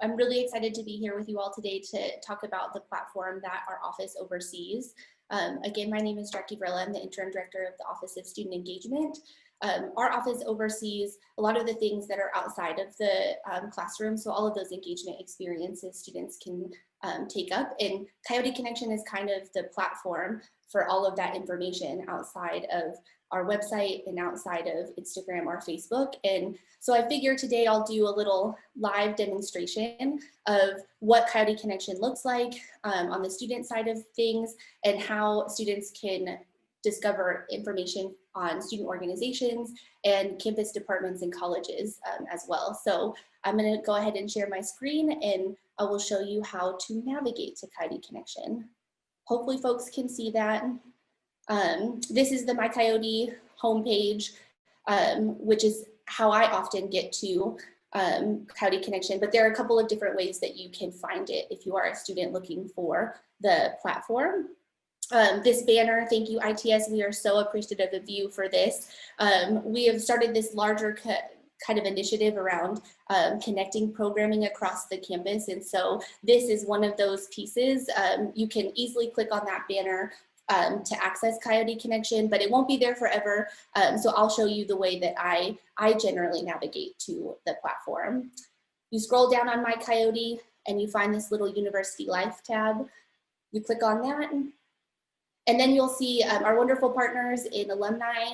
I'm really excited to be here with you all today to talk about the platform that our office oversees. Again, my name is Jackie Vrilla. I'm the Interim Director of the Office of Student Engagement. Our office oversees a lot of the things that are outside of the classroom, so all of those engagement experiences students can take up, and Coyote Connection is kind of the platform for all of that information outside of our website and outside of Instagram or Facebook. And so I figure today I'll do a little live demonstration of what Coyote Connection looks like on the student side of things, and how students can discover information on student organizations and campus departments and colleges as well. So I'm going to go ahead and share my screen, and I will show you how to navigate to Coyote Connection. Hopefully folks can see that. This is the My Coyote homepage, which is how I often get to Coyote Connection, but there are a couple of different ways that you can find it if you are a student looking for the platform. This banner, thank you ITS, we are so appreciative of you for this. We have started this larger kind of initiative around connecting programming across the campus, and so this is one of those pieces. You can easily click on that banner to access Coyote Connection, but it won't be there forever. So I'll show you the way that I generally navigate to the platform. You scroll down on My Coyote and you find this little University Life tab. You click on that, and then you'll see our wonderful partners in alumni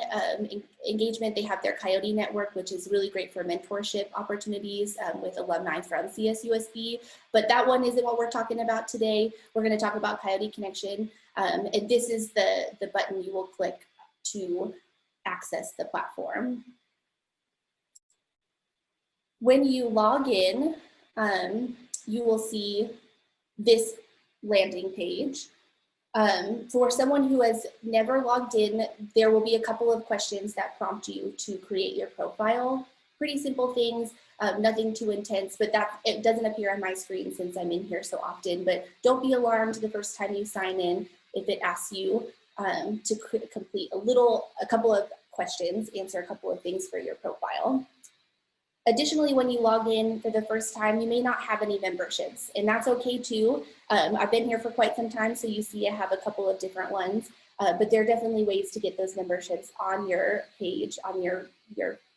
engagement. They have their Coyote network, which is really great for mentorship opportunities with alumni from CSUSB. But that one isn't what we're talking about today. We're going to talk about Coyote Connection. And this is the button you will click to access the platform. When you log in, you will see this landing page. For someone who has never logged in, there will be a couple of questions that prompt you to create your profile. Pretty simple things, nothing too intense, but it doesn't appear on my screen since I'm in here so often. But don't be alarmed the first time you sign in if it asks you to complete a couple of questions, answer a couple of things for your profile. Additionally, when you log in for the first time, you may not have any memberships, and that's okay too. I've been here for quite some time, so you see I have a couple of different ones, but there are definitely ways to get those memberships on your page, on your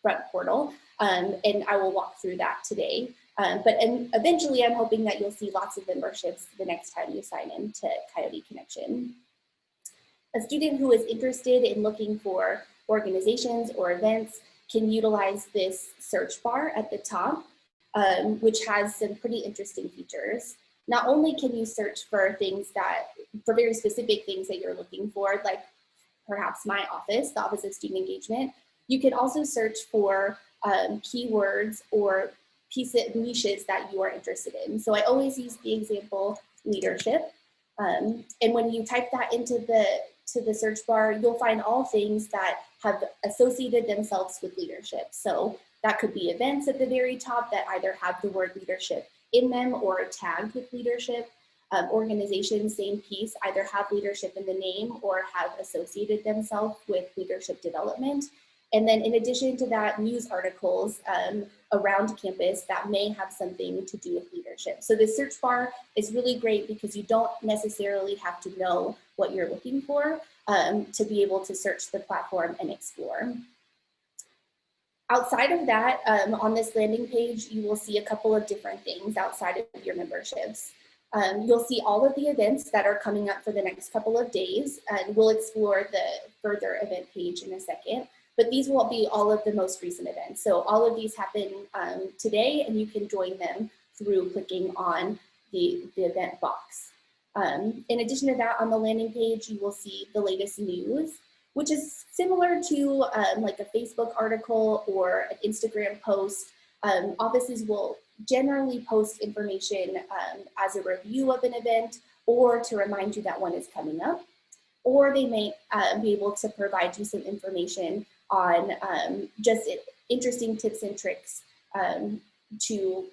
front portal, and I will walk through that today. But eventually, I'm hoping that you'll see lots of memberships the next time you sign in to Coyote Connection. A student who is interested in looking for organizations or events can utilize this search bar at the top, which has some pretty interesting features. Not only can you search for very specific things that you're looking for, like perhaps my office, the Office of Student Engagement, you can also search for keywords or niches that you are interested in. So I always use the example leadership. And when you type that into the search bar, you'll find all things that have associated themselves with leadership. So that could be events at the very top that either have the word leadership in them or are tagged with leadership. Organizations, same piece, either have leadership in the name or have associated themselves with leadership development. And then in addition to that, news articles around campus that may have something to do with leadership. So the search bar is really great because you don't necessarily have to know what you're looking for to be able to search the platform and explore. Outside of that, on this landing page, you will see a couple of different things outside of your memberships. You'll see all of the events that are coming up for the next couple of days, and we'll explore the further event page in a second. But these will be all of the most recent events. So all of these happen today, and you can join them through clicking on the event box. In addition to that, on the landing page, you will see the latest news, which is similar to like a Facebook article or an Instagram post. Offices will generally post information as a review of an event or to remind you that one is coming up. Or they may be able to provide you some information on just interesting tips and tricks to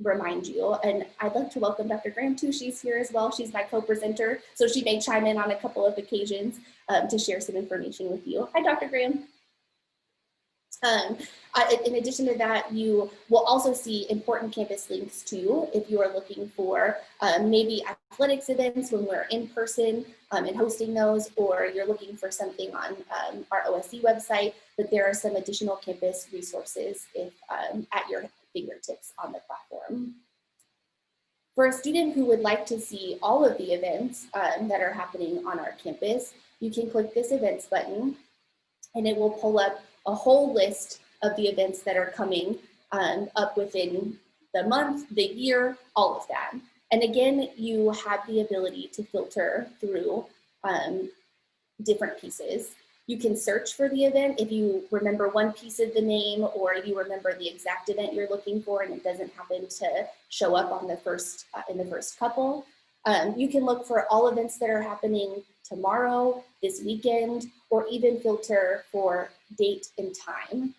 remind you. And I'd like to welcome Dr. Graham too. She's here as well. She's my co-presenter, so she may chime in on a couple of occasions to share some information with you. Hi, Dr. Graham. In addition to that, you will also see important campus links too, if you are looking for maybe athletics events when we're in person and hosting those, or you're looking for something on our OSC website, but there are some additional campus resources if, at your fingertips on the platform. For a student who would like to see all of the events that are happening on our campus, you can click this events button and it will pull up a whole list of the events that are coming up within the month, the year, all of that. And again, you have the ability to filter through different pieces. You can search for the event if you remember one piece of the name, or you remember the exact event you're looking for and it doesn't happen to show up on the first in the first couple. You can look for all events that are happening tomorrow, this weekend, or even filter for date and time,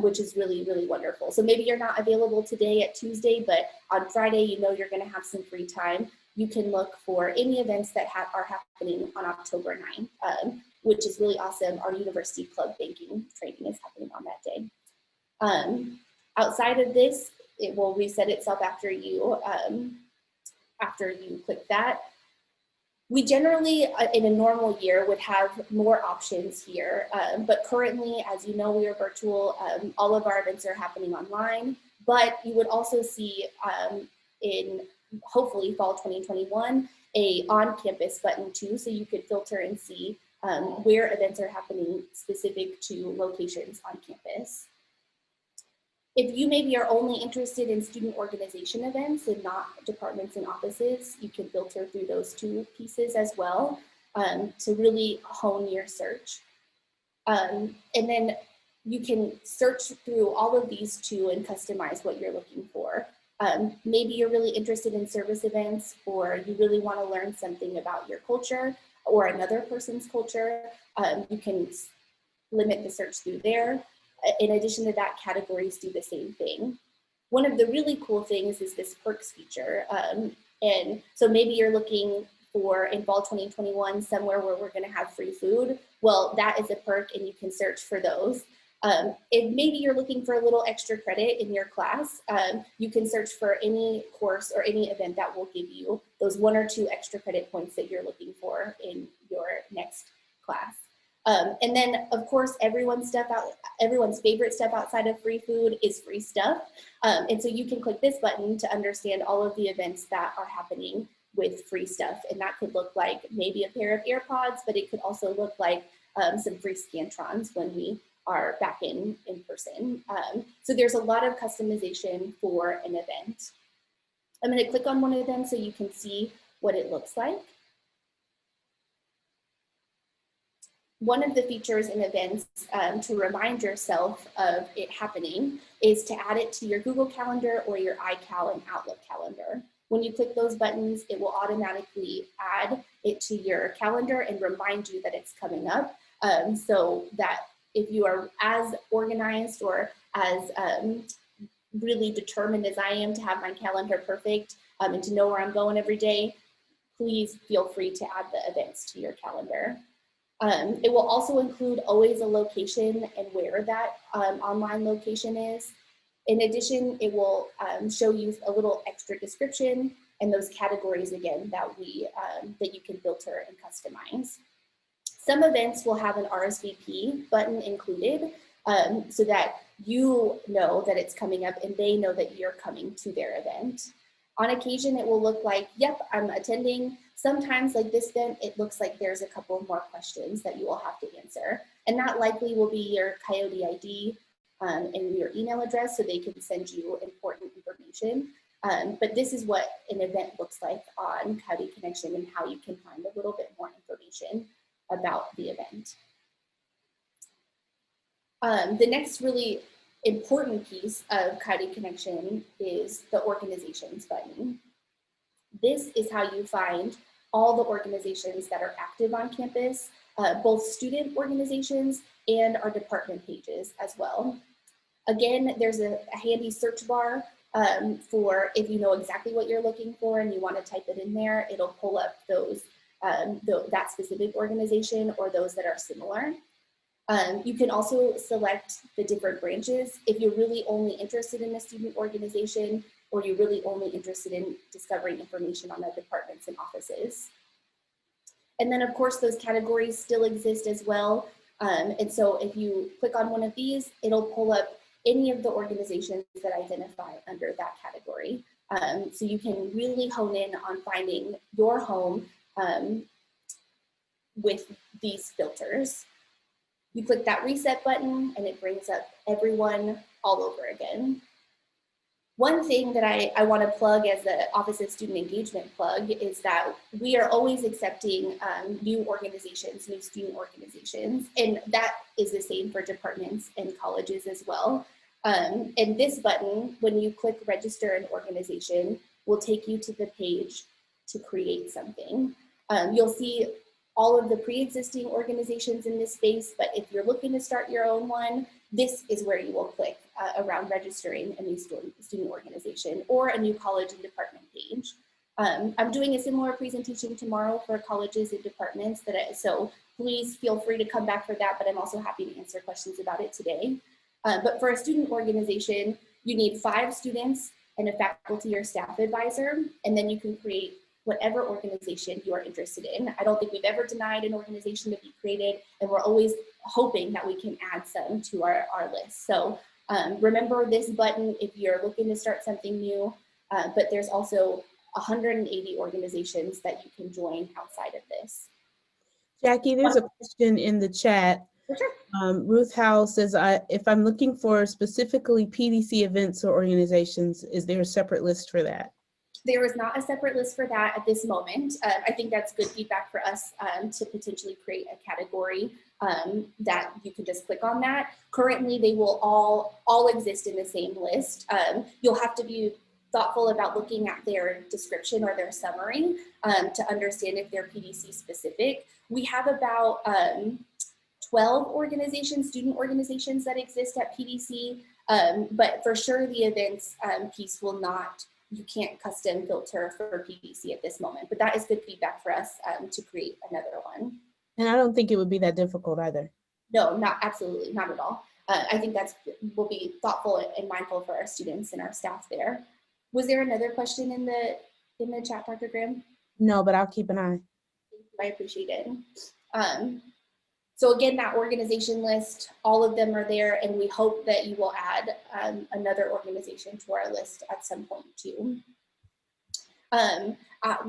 which is really, really wonderful. So maybe you're not available today at Tuesday, but on Friday, you know you're going to have some free time. You can look for any events that are happening on October 9th, which is really awesome. Our University Club Banking training is happening on that day. Outside of this, it will reset itself after you click that. We generally, in a normal year, would have more options here, but currently, as you know, we are virtual. All of our events are happening online, but you would also see in hopefully fall 2021, a on-campus button too, so you could filter and see where events are happening specific to locations on campus. If you maybe are only interested in student organization events and not departments and offices, you can filter through those two pieces as well to really hone your search. And then you can search through all of these too and customize what you're looking for. Maybe you're really interested in service events, or you really want to learn something about your culture or another person's culture. You can limit the search through there. In addition to that, categories do the same thing. One of the really cool things is this perks feature. And so maybe you're looking for, in fall 2021, somewhere where we're going to have free food. Well, that is a perk and you can search for those. If maybe you're looking for a little extra credit in your class, you can search for any course or any event that will give you those 1 or 2 extra credit points that you're looking for in your next class. And then, of course, everyone's favorite stuff outside of free food is free stuff. And so you can click this button to understand all of the events that are happening with free stuff. And that could look like maybe a pair of AirPods, but it could also look like some free Scantrons when we are back in person. So there's a lot of customization for an event. I'm going to click on one of them so you can see what it looks like. One of the features in events to remind yourself of it happening is to add it to your Google Calendar or your iCal and Outlook calendar. When you click those buttons, it will automatically add it to your calendar and remind you that it's coming up, so that if you are as organized or as really determined as I am to have my calendar perfect and to know where I'm going every day, please feel free to add the events to your calendar. It will also include always a location and where that online location is. In addition, it will show you a little extra description and those categories again that you can filter and customize. Some events will have an RSVP button included so that you know that it's coming up and they know that you're coming to their event. On occasion, it will look like, yep, I'm attending. Sometimes like this event, it looks like there's a couple more questions that you will have to answer. And that likely will be your Coyote ID and your email address so they can send you important information. But this is what an event looks like on Coyote Connection and how you can find a little bit more information about the event. The next really important piece of Coyote Connection is the organizations button. This is how you find all the organizations that are active on campus, both student organizations and our department pages as well. Again, there's a handy search bar for if you know exactly what you're looking for and you want to type it in there, it'll pull up those that specific organization or those that are similar. You can also select the different branches if you're really only interested in a student organization or you're really only interested in discovering information on the departments and offices. And then of course those categories still exist as well. And so if you click on one of these, it'll pull up any of the organizations that identify under that category. So you can really hone in on finding your home with these filters. You click that reset button and it brings up everyone all over again. One thing that I want to plug as the Office of Student Engagement plug is that we are always accepting new organizations, new student organizations, and that is the same for departments and colleges as well. And this button, when you click register an organization, will take you to the page to create something. You'll see all of the pre-existing organizations in this space, but if you're looking to start your own one, this is where you will click around registering a new student organization or a new college and department page. I'm doing a similar presentation tomorrow for colleges and departments, so please feel free to come back for that, but I'm also happy to answer questions about it today. But for a student organization, you need 5 students and a faculty or staff advisor, and then you can create whatever organization you are interested in. I don't think we've ever denied an organization to be created, and we're always hoping that we can add some to our list. So remember this button if you're looking to start something new, but there's also 180 organizations that you can join outside of this. Jackie, there's a question in the chat. For sure. Ruth Howell says, if I'm looking for specifically PDC events or organizations, is there a separate list for that? There is not a separate list for that at this moment. I think that's good feedback for us to potentially create a category that you can just click on that. Currently, they will all exist in the same list. You'll have to be thoughtful about looking at their description or their summary to understand if they're PDC specific. We have about 12 organizations, student organizations that exist at PDC, but for sure the events piece will not. You can't custom filter for PDC at this moment, but that is good feedback for us to create another one. And I don't think it would be that difficult either. No, absolutely, not at all. I think we'll be thoughtful and mindful for our students and our staff there. Was there another question in the chat, Dr. Graham? No, but I'll keep an eye. I appreciate it. So again, that organization list, all of them are there, and we hope that you will add another organization to our list at some point too.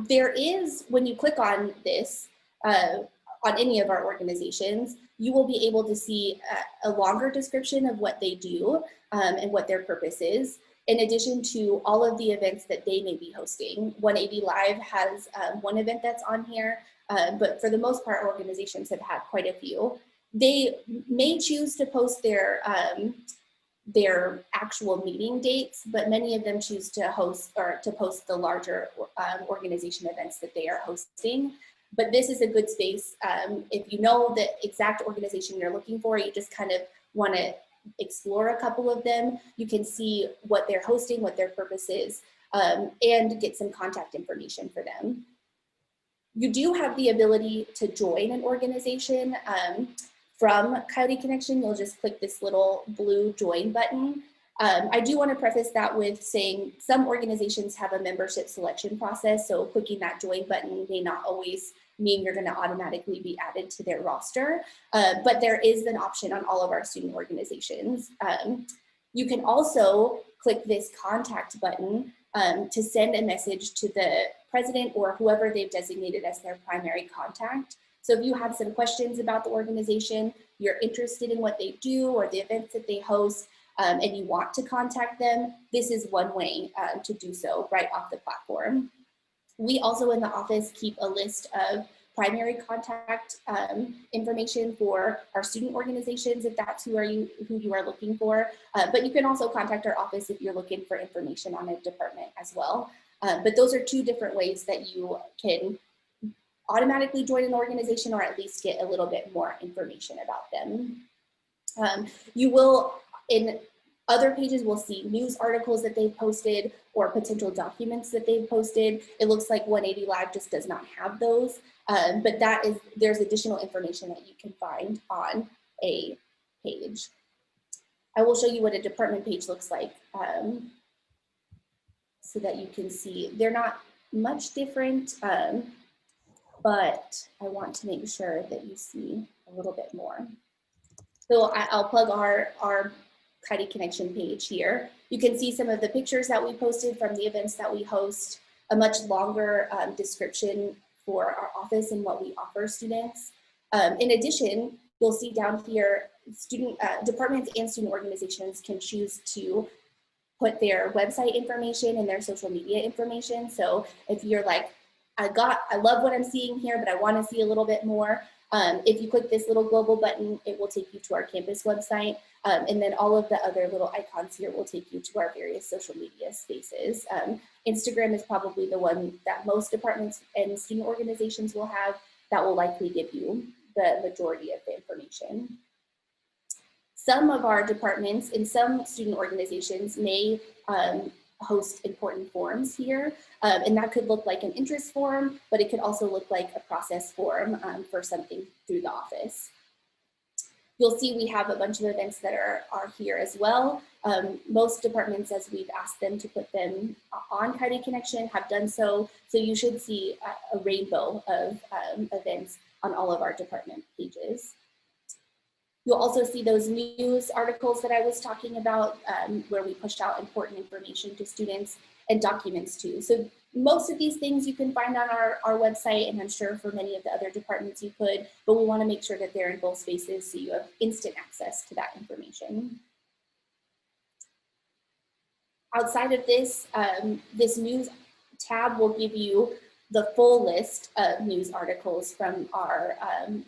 There is, when you click on this, on any of our organizations, you will be able to see a longer description of what they do and what their purpose is, in addition to all of the events that they may be hosting. 180 Live has one event that's on here, but for the most part, organizations have had quite a few. They may choose to post their actual meeting dates, but many of them choose to host or to post the larger organization events that they are hosting. But this is a good space. If you know the exact organization you're looking for, you just kind of want to explore a couple of them, you can see what they're hosting, what their purpose is, and get some contact information for them. You do have the ability to join an organization from Coyote Connection. You'll just click this little blue join button. I do want to preface that with saying some organizations have a membership selection process, so clicking that join button may not always mean you're going to automatically be added to their roster, but there is an option on all of our student organizations. You can also click this contact button to send a message to the president or whoever they've designated as their primary contact. So if you have some questions about the organization, you're interested in what they do or the events that they host, and you want to contact them, this is one way to do so right off the platform. We also in the office keep a list of primary contact information for our student organizations, if that's who you are looking for. But you can also contact our office if you're looking for information on a department as well. But those are 2 different ways that you can automatically join an organization or at least get a little bit more information about them. You will, in other pages, will see news articles that they've posted or potential documents that they've posted. It looks like 180 Live just does not have those, but there's additional information that you can find on a page. I will show you what a department page looks like so that you can see. They're not much different, but I want to make sure that you see a little bit more. So I'll plug our Coyote Connection page here. You can see some of the pictures that we posted from the events that we host, a much longer description for our office and what we offer students. In addition, you'll see down here, departments and student organizations can choose to put their website information and their social media information. So if you're like, I love what I'm seeing here, but I want to see a little bit more. If you click this little global button, it will take you to our campus website. And then all of the other little icons here will take you to our various social media spaces. Instagram is probably the one that most departments and student organizations will have. That will likely give you the majority of the information. Some of our departments and some student organizations may host important forms here, and that could look like an interest form, but it could also look like a process form for something through the office. You'll see we have a bunch of events that are here as well. Most departments, as we've asked them to put them on Coyote Connection, have done so. So you should see a rainbow of events on all of our department pages. You'll also see those news articles that I was talking about where we pushed out important information to students and documents too. So most of these things you can find on our website, and I'm sure for many of the other departments you could, but we want to make sure that they're in both spaces so you have instant access to that information. Outside of this, this news tab will give you the full list of news articles from our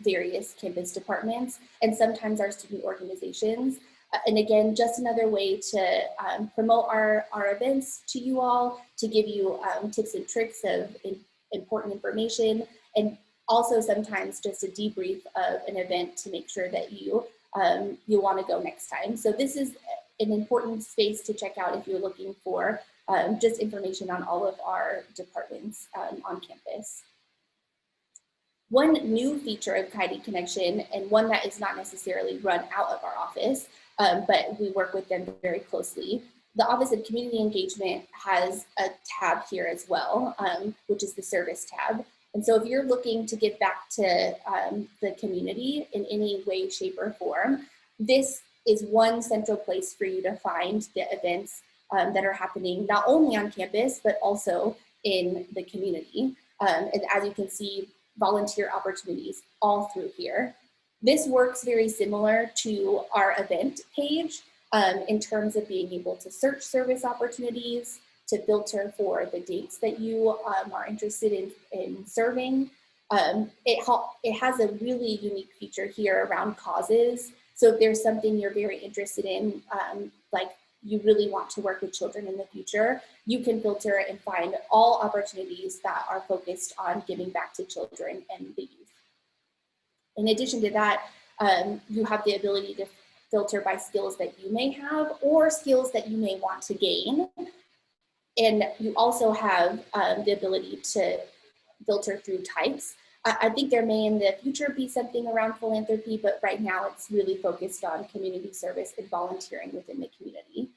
various campus departments and sometimes our student organizations. And again, just another way to promote our events to you all, to give you tips and tricks of important information, and also sometimes just a debrief of an event to make sure that you want to go next time. So this is an important space to check out if you're looking for just information on all of our departments on campus. One new feature of Coyote Connection, and one that is not necessarily run out of our office, but we work with them very closely. The Office of Community Engagement has a tab here as well, which is the service tab. And so if you're looking to give back to the community in any way, shape, or form, this is one central place for you to find the events that are happening not only on campus, but also in the community. And as you can see, volunteer opportunities all through here. This works very similar to our event page in terms of being able to search service opportunities, to filter for the dates that you are interested in serving. It has a really unique feature here around causes. So if there's something you're very interested in, like you really want to work with children in the future, you can filter and find all opportunities that are focused on giving back to children and the youth. In addition to that, you have the ability to filter by skills that you may have or skills that you may want to gain. And you also have the ability to filter through types. I think there may in the future be something around philanthropy, but right now it's really focused on community service and volunteering within the community.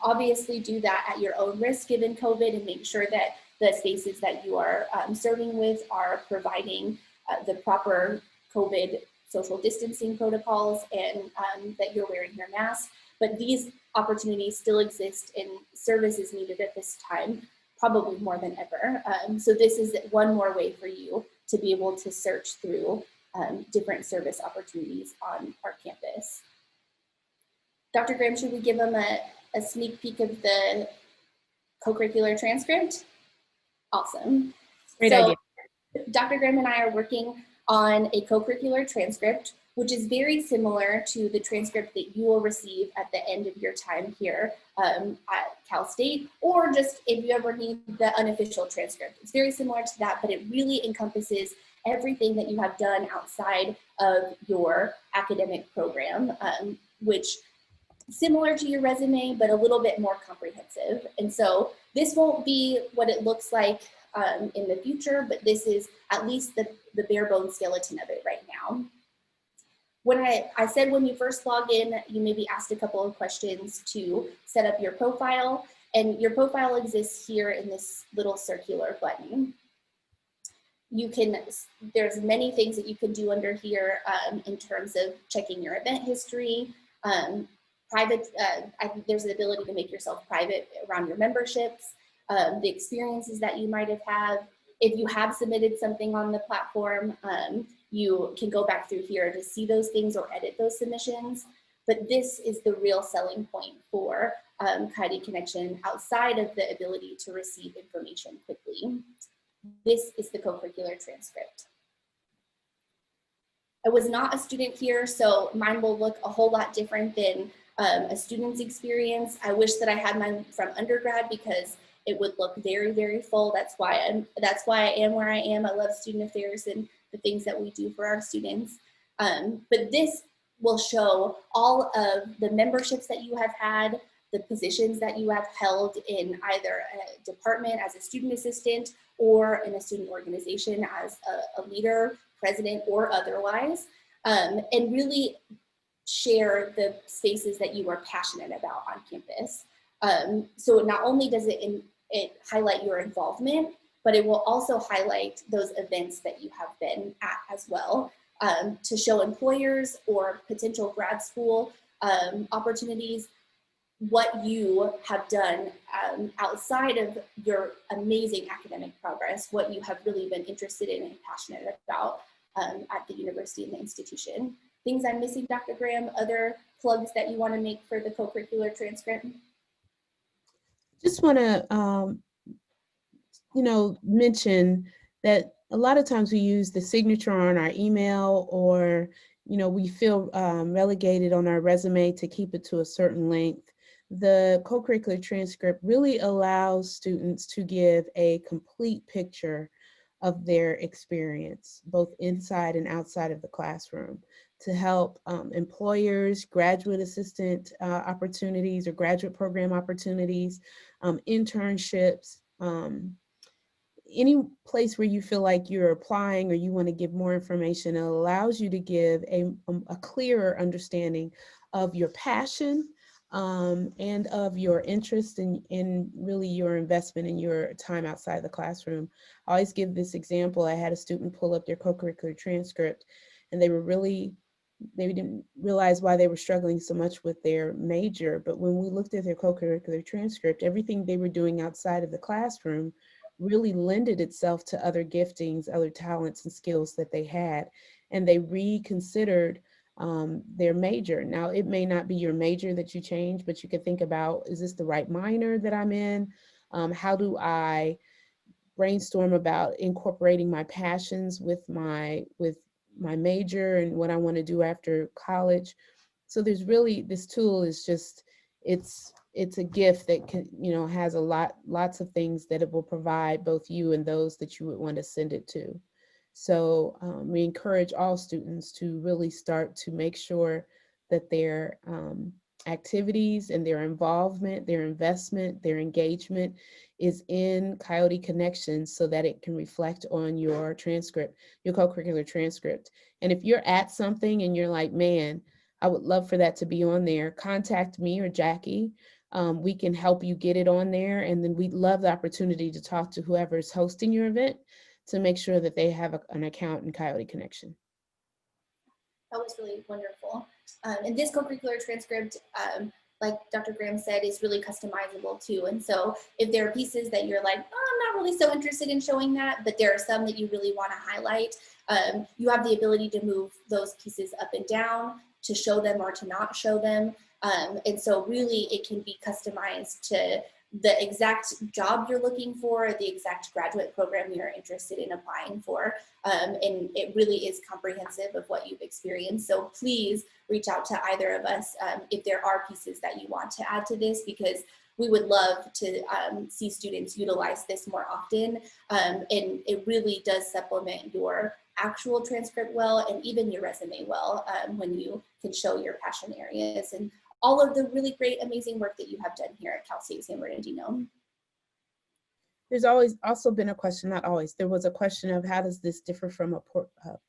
Obviously do that at your own risk given COVID, and make sure that the spaces that you are serving with are providing the proper COVID social distancing protocols, and that you're wearing your mask. But these opportunities still exist, and service is needed at this time, probably more than ever. So this is one more way for you to be able to search through different service opportunities on our campus. Dr. Graham, should we give them a sneak peek of the co-curricular transcript? Awesome. Great idea. Dr. Graham and I are working on a co-curricular transcript, which is very similar to the transcript that you will receive at the end of your time here at Cal State, or just if you ever need the unofficial transcript. It's very similar to that, but it really encompasses everything that you have done outside of your academic program, which similar to your resume, but a little bit more comprehensive. And so this won't be what it looks like in the future, but this is at least the bare bones skeleton of it right now. when I said when you first log in, you may be asked a couple of questions to set up your profile, and your profile exists here in this little circular button. You can, there's many things that you can do under here in terms of checking your event history, private, there's the ability to make yourself private around your memberships, the experiences that you might have had. If you have submitted something on the platform, you can go back through here to see those things or edit those submissions. But this is the real selling point for Coyote Connection outside of the ability to receive information quickly. This is the co-curricular transcript. I was not a student here, so mine will look a whole lot different than a student's experience. I wish that I had mine from undergrad because it would look very, very full. That's why I am where I am. I love student affairs and the things that we do for our students. But this will show all of the memberships that you have had, the positions that you have held in either a department as a student assistant or in a student organization as a leader, president, or otherwise, and really share the spaces that you are passionate about on campus. So not only does it highlight your involvement, but it will also highlight those events that you have been at as well, to show employers or potential grad school opportunities what you have done outside of your amazing academic progress, what you have really been interested in and passionate about at the university and the institution. Things I'm missing, Dr. Graham, other plugs that you want to make for the co-curricular transcript? Just want to, mention that a lot of times we use the signature on our email, or, we feel relegated on our resume to keep it to a certain length. The co-curricular transcript really allows students to give a complete picture of their experience, both inside and outside of the classroom, to help employers, graduate assistant opportunities or graduate program opportunities, internships, any place where you feel like you're applying or you want to give more information. It allows you to give a clearer understanding of your passion and of your interest in really your investment in your time outside the classroom. I always give this example. I had a student pull up their co-curricular transcript, and they didn't realize why they were struggling so much with their major. But when we looked at their co-curricular transcript, everything they were doing outside of the classroom really lended itself to other giftings, other talents and skills that they had. And they reconsidered their major. Now, it may not be your major that you change, but you can think about, is this the right minor that I'm in? How do I brainstorm about incorporating my passions with my major and what I want to do after college? So there's really, this tool is just, it's a gift that can, has lots of things that it will provide both you and those that you would want to send it to. So we encourage all students to really start to make sure that their activities and their involvement, their investment, their engagement is in Coyote Connection, so that it can reflect on your transcript, your co-curricular transcript. And if you're at something and you're like, man, I would love for that to be on there, contact me or Jackie. We can help you get it on there. And then we'd love the opportunity to talk to whoever's hosting your event to make sure that they have an account in Coyote Connection. That was really wonderful. And this co-curricular transcript, like Dr. Graham said, is really customizable too. And so if there are pieces that you're like, oh, I'm not really so interested in showing that, but there are some that you really want to highlight, you have the ability to move those pieces up and down, to show them or to not show them. And so really it can be customized to the exact job you're looking for, the exact graduate program you're interested in applying for. And it really is comprehensive of what you've experienced. So please reach out to either of us if there are pieces that you want to add to this, because we would love to see students utilize this more often. And it really does supplement your actual transcript well, and even your resume well, when you can show your passion areas and all of the really great, amazing work that you have done here at Cal State San Bernardino. There's always also been a question, not always, there was a question of how does this differ from a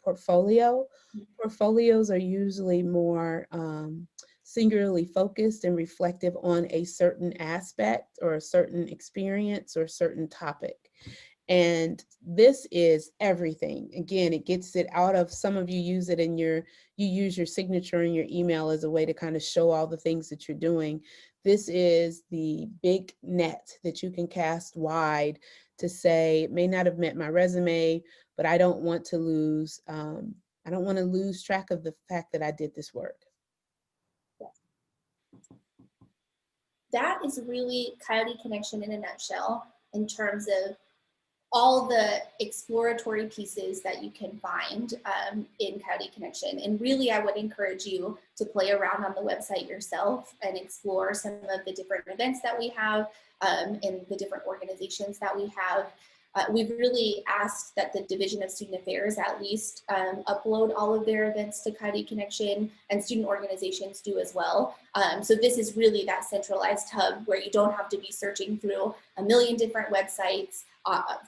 portfolio? Portfolios are usually more singularly focused and reflective on a certain aspect or a certain experience or certain topic. And this is everything. Again, it gets it out of, some of you use it in you use your signature in your email as a way to kind of show all the things that you're doing. This is the big net that you can cast wide to say, it may not have met my resume, but I don't want to lose, I don't want to lose track of the fact that I did this work. That is really Coyote Connection in a nutshell, in terms of all the exploratory pieces that you can find in Coyote Connection. And really, I would encourage you to play around on the website yourself and explore some of the different events that we have and the different organizations that we have. We've really asked that the Division of Student Affairs at least upload all of their events to Coyote Connection, and student organizations do as well. So this is really that centralized hub where you don't have to be searching through a million different websites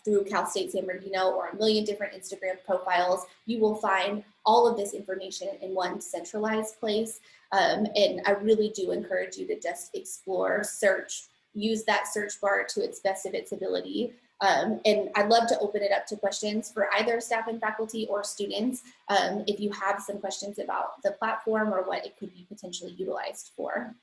through Cal State San Bernardino or a million different Instagram profiles. You will find all of this information in one centralized place. And I really do encourage you to just explore, search, use that search bar to its best of its ability. And I'd love to open it up to questions for either staff and faculty or students if you have some questions about the platform or what it could be potentially utilized for.